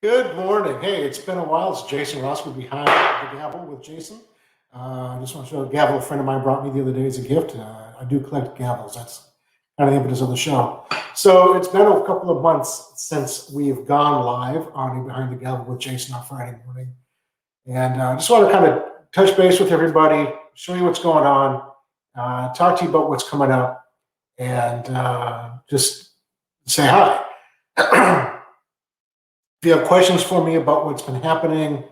Good morning. Hey, it's been a while. It's Jason Roske behind the gavel with Jason. I just want to show a gavel a friend of mine brought me the other day as a gift. I do collect gavels. That's kind of the impetus of the show. So it's been a couple of months since we've gone live on Behind the Gavel with Jason on Friday morning. And I just want to kind of touch base with everybody, show you what's going on, talk to you about what's coming up, and just say hi. If you have questions for me about what's been happening,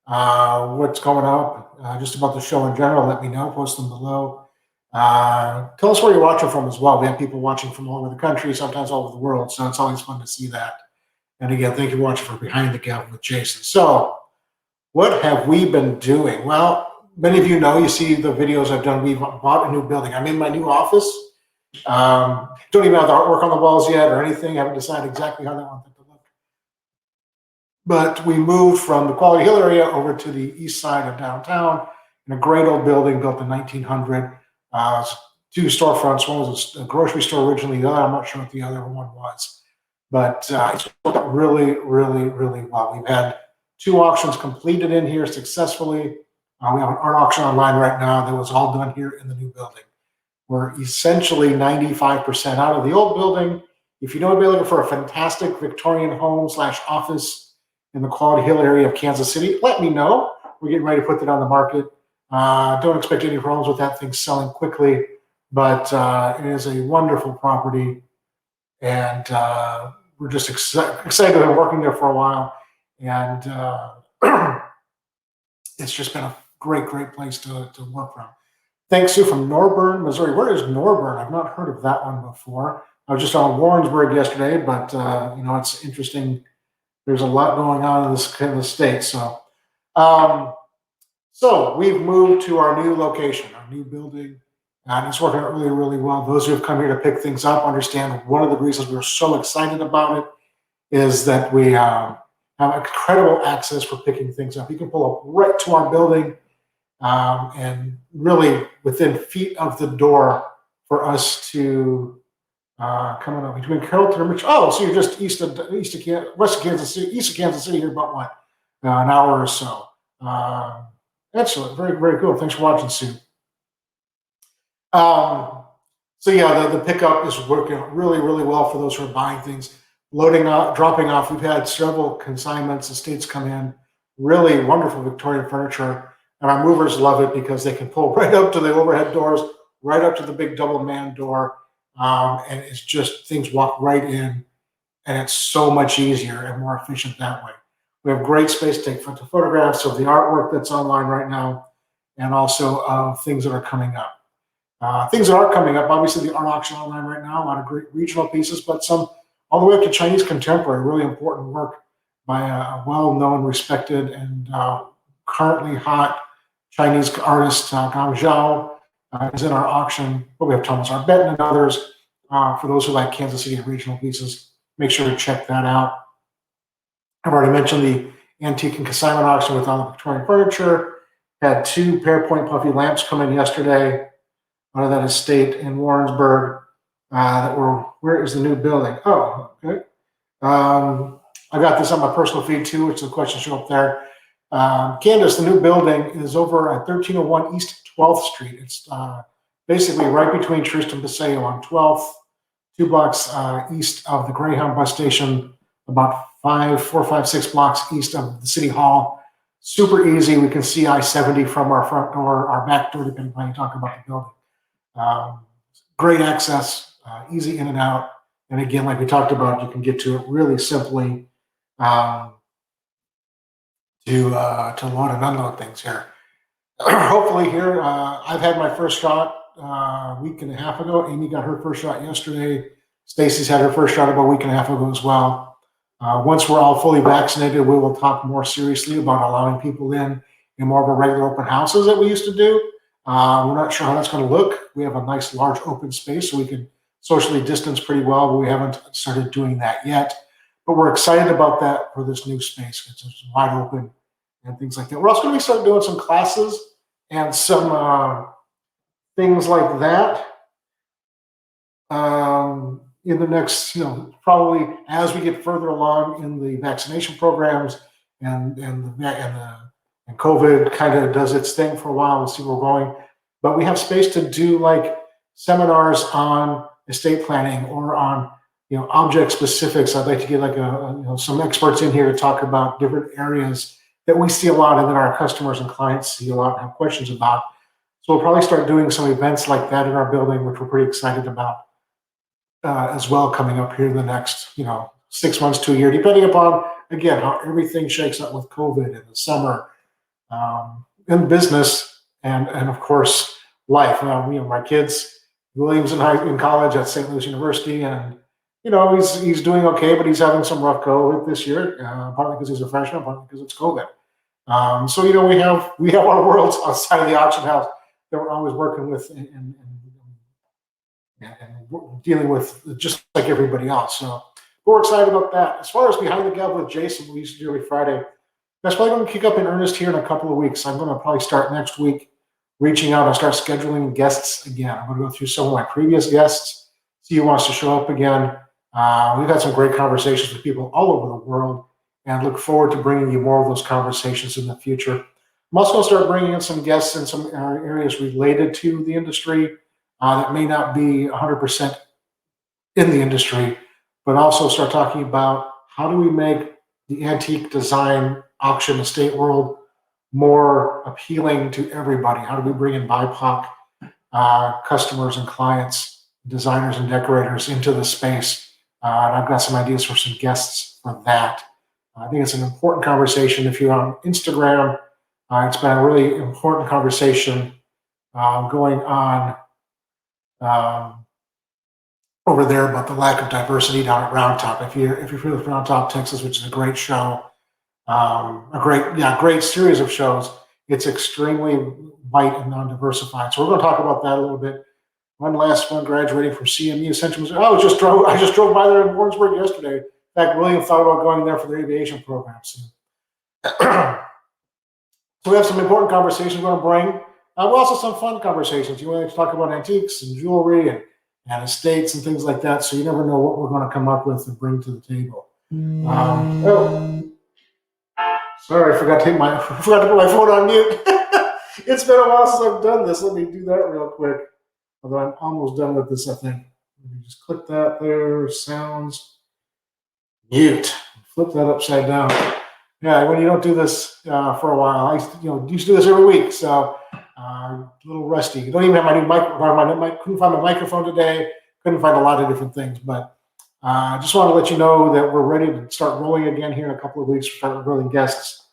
what's going up, just about the show in general, let me know. Post them below. Tell us where you're watching from as well. We have people watching from all over the country, sometimes all over the world, so it's always fun to see that. And again, thank you for watching for Behind the Gavel with Jason. So, what have we been doing? Well, many of you know, you see the videos I've done. We've bought a new building. I'm in my new office. Don't even have the artwork on the walls yet or anything. Haven't decided exactly how that one. But we moved from the Quality Hill area over to the east side of downtown in a great old building built in 1900. Two storefronts. One was a grocery store originally. The other, I'm not sure what the other one was. But it's worked out really, really, really well. We've had 2 auctions completed in here successfully. We have an art auction online right now that was all done here in the new building. We're essentially 95% out of the old building. If you know anybody looking for a fantastic Victorian home / office in the Quality Hill area of Kansas City, let me know. We're getting ready to put that on the market. Don't expect any problems with that thing selling quickly, but it is a wonderful property, and we're just excited. I've been working there for a while, and it's just been a great, great place to work from. Thanks, Sue, from Norburn, Missouri. Where is Norburn? I've not heard of that one before. I was just on Warrensburg yesterday, but it's interesting. There's a lot going on in the state. So we've moved to our new location, our new building, and it's working out really, really well. Those who have come here to pick things up understand one of the reasons we're so excited about it is that we have incredible access for picking things up. You can pull up right to our building and really within feet of the door for us to coming up between Carrollton and Mitchell. Oh, so you're just west of Kansas City, east of Kansas City here, about what, an hour or so. Excellent, very, very cool. Thanks for watching, Sue. So yeah, the pickup is working really, really well for those who are buying things, loading up, dropping off. We've had several consignments, estates come in, really wonderful Victorian furniture, and our movers love it because they can pull right up to the overhead doors, right up to the big double man door. And it's just things walk right in, and it's so much easier and more efficient that way. We have great space to take photographs of the artwork that's online right now, and also of things that are coming up. Things that are coming up, obviously the art auction online right now, a lot of great regional pieces, but some all the way up to Chinese contemporary, really important work by a well-known, respected, and currently hot Chinese artist, Gang Zhao. Is in our auction, but we have Thomas Arbette and others. For those who like Kansas City regional pieces, make sure to check that out. I've already mentioned the antique and consignment auction with all the Victorian furniture. Had 2 Pearpoint puffy lamps come in yesterday out of that estate in Warrensburg. Where is the new building? Oh, okay. I got this on my personal feed too, which the questions show up there. Candace, the new building is over at 1301 East 12th Street. It's basically right between Trist and Paseo on 12th, 2 blocks east of the Greyhound bus station, about 4, 5, 6 blocks east of the City Hall. Super easy. We can see I-70 from our front door, our back door, depending on how you talk about the building. Great access, easy in and out. And again, like we talked about, you can get to it really simply to load and unload things here. Hopefully here, I've had my first shot a week and a half ago. Amy got her first shot yesterday. Stacy's had her first shot about a week and a half ago as well. Once we're all fully vaccinated, we will talk more seriously about allowing people in more of our regular open houses that we used to do. We're not sure how that's going to look. We have a nice large open space, so we can socially distance pretty well, but we haven't started doing that yet. But we're excited about that for this new space. It's wide open and things like that. We're also going to start doing some classes and some things like that. in the next, probably as we get further along in the vaccination programs and COVID kind of does its thing for a while, we'll see where we're going. But we have space to do like seminars on estate planning or on object specifics. I'd like to get like some experts in here to talk about different areas that we see a lot and that our customers and clients see a lot and have questions about. So we'll probably start doing some events like that in our building, which we're pretty excited about as well, coming up here in the next 6 months to a year, depending upon again how everything shakes out with COVID in the summer, in business and of course life. My kids, William's in college at St. Louis University, and he's doing okay, but he's having some rough go this year, partly because he's a freshman, partly because it's COVID. So we have our worlds outside of the auction house that we're always working with and dealing with just like everybody else. So we're excited about that. As far as Behind the Gavel with Jason, we used to do every Friday. That's probably going to kick up in earnest here in a couple of weeks. I'm going to probably start next week reaching out and start scheduling guests again. I'm going to go through some of my previous guests, see who wants to show up again. We've had some great conversations with people all over the world, and look forward to bringing you more of those conversations in the future. I'm also going to start bringing in some guests in some areas related to the industry that may not be 100% in the industry, but also start talking about how do we make the antique design auction estate world more appealing to everybody? How do we bring in BIPOC customers and clients, designers and decorators into the space? And I've got some ideas for some guests for that. I think it's an important conversation. If you're on Instagram, it's been a really important conversation going on over there about the lack of diversity down at Round Top. If you're familiar with Round Top, Texas, which is a great show, a great series of shows, it's extremely white and non-diversified. So we're going to talk about that a little bit. One last one, graduating from CMU, Central Missouri. I just drove by there in Warrensburg yesterday. In fact, William thought about going there for their aviation program soon. So we have some important conversations we're going to bring. Also some fun conversations. You want to talk about antiques and jewelry and estates and things like that. So you never know what we're going to come up with and bring to the table. Sorry, I forgot to put my phone on mute. It's been a while since I've done this. Let me do that real quick. Although I'm almost done with this, I think. Let me just click that there. Sounds mute. Flip that upside down. Yeah, when you don't do this for a while, I used to do this every week, so a little rusty. You don't even have my new mic. Couldn't find my microphone today. Couldn't find a lot of different things, but I just want to let you know that we're ready to start rolling again here in a couple of weeks. We're starting rolling guests.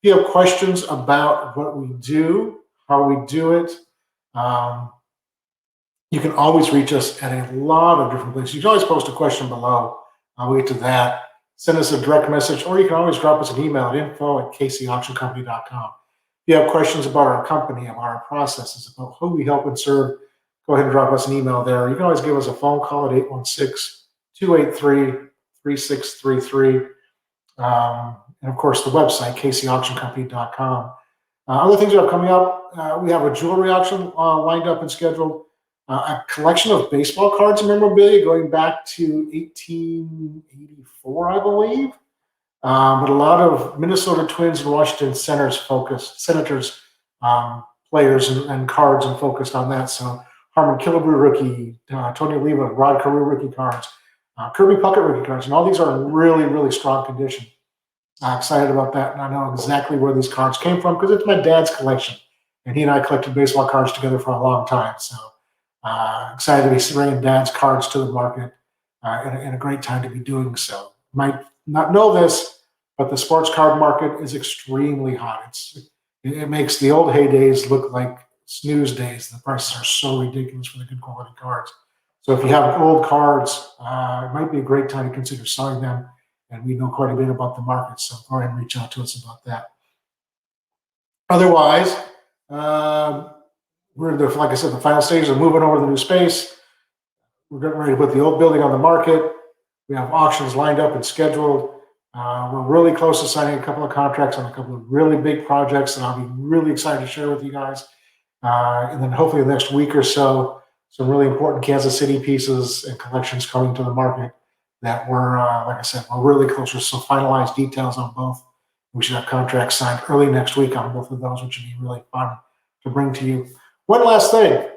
If you have questions about what we do, how we do it, you can always reach us at a lot of different places. You can always post a question below. I'll get to that. Send us a direct message, or you can always drop us an email at info@kcauctioncompany.com. If you have questions about our company, about our processes, about who we help and serve, go ahead and drop us an email there. You can always give us a phone call at 816-283-3633. And of course, the website, kcauctioncompany.com. Other things that are coming up, we have a jewelry auction lined up and scheduled. A collection of baseball cards and memorabilia going back to 1884, I believe. But a lot of Minnesota Twins and Washington Senators players and cards and focused on that. So Harmon Killebrew rookie, Tony Oliva, Rod Carew rookie cards, Kirby Puckett rookie cards, and all these are in really, really strong condition. Excited about that, and I know exactly where these cards came from because it's my dad's collection, and he and I collected baseball cards together for a long time. So excited to be bringing Dad's cards to the market and a great time to be doing so. Might not know this, but the sports card market is extremely hot. It makes the old heydays look like snooze days. The prices are so ridiculous for the good quality cards. So if you have old cards, it might be a great time to consider selling them. And we know quite a bit about the market, so go ahead and reach out to us about that. Otherwise, we're in the, like I said, the final stages of moving over to the new space. We're getting ready to put the old building on the market. We have auctions lined up and scheduled. We're really close to signing a couple of contracts on a couple of really big projects that I'll be really excited to share with you guys. And then hopefully the next week or so, some really important Kansas City pieces and collections coming to the market that we're, like I said, we're really close with some finalized details on both. We should have contracts signed early next week on both of those, which would be really fun to bring to you. One last thing.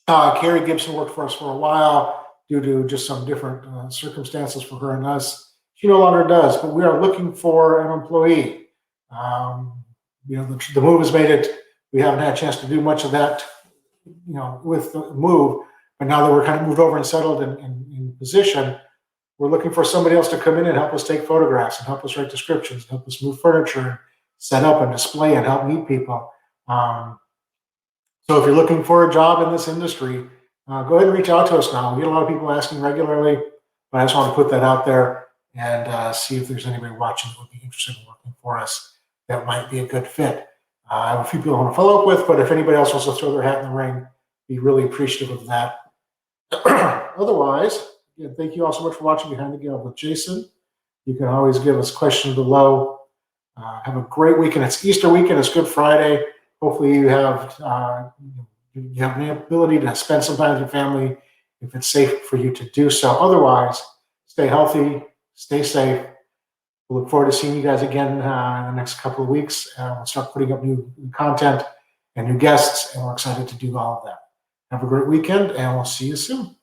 Carrie Gibson worked for us for a while due to just some different circumstances for her and us. She no longer does, but we are looking for an employee. The move has made it, we haven't had a chance to do much of that, with the move, but now that we're kind of moved over and settled in position, we're looking for somebody else to come in and help us take photographs and help us write descriptions, and help us move furniture, set up and display and help meet people. So if you're looking for a job in this industry, go ahead and reach out to us now. We get a lot of people asking regularly, but I just want to put that out there and see if there's anybody watching that would be interested in working for us that might be a good fit. I have a few people I want to follow up with, but if anybody else wants to throw their hat in the ring, be really appreciative of that. Otherwise, again, thank you all so much for watching Behind the Gavel with Jason. You can always give us questions below. Have a great weekend. It's Easter weekend. It's Good Friday. Hopefully you have the ability to spend some time with your family if it's safe for you to do so. Otherwise, stay healthy, stay safe. We'll look forward to seeing you guys again in the next couple of weeks. We'll start putting up new content and new guests, and we're excited to do all of that. Have a great weekend, and we'll see you soon.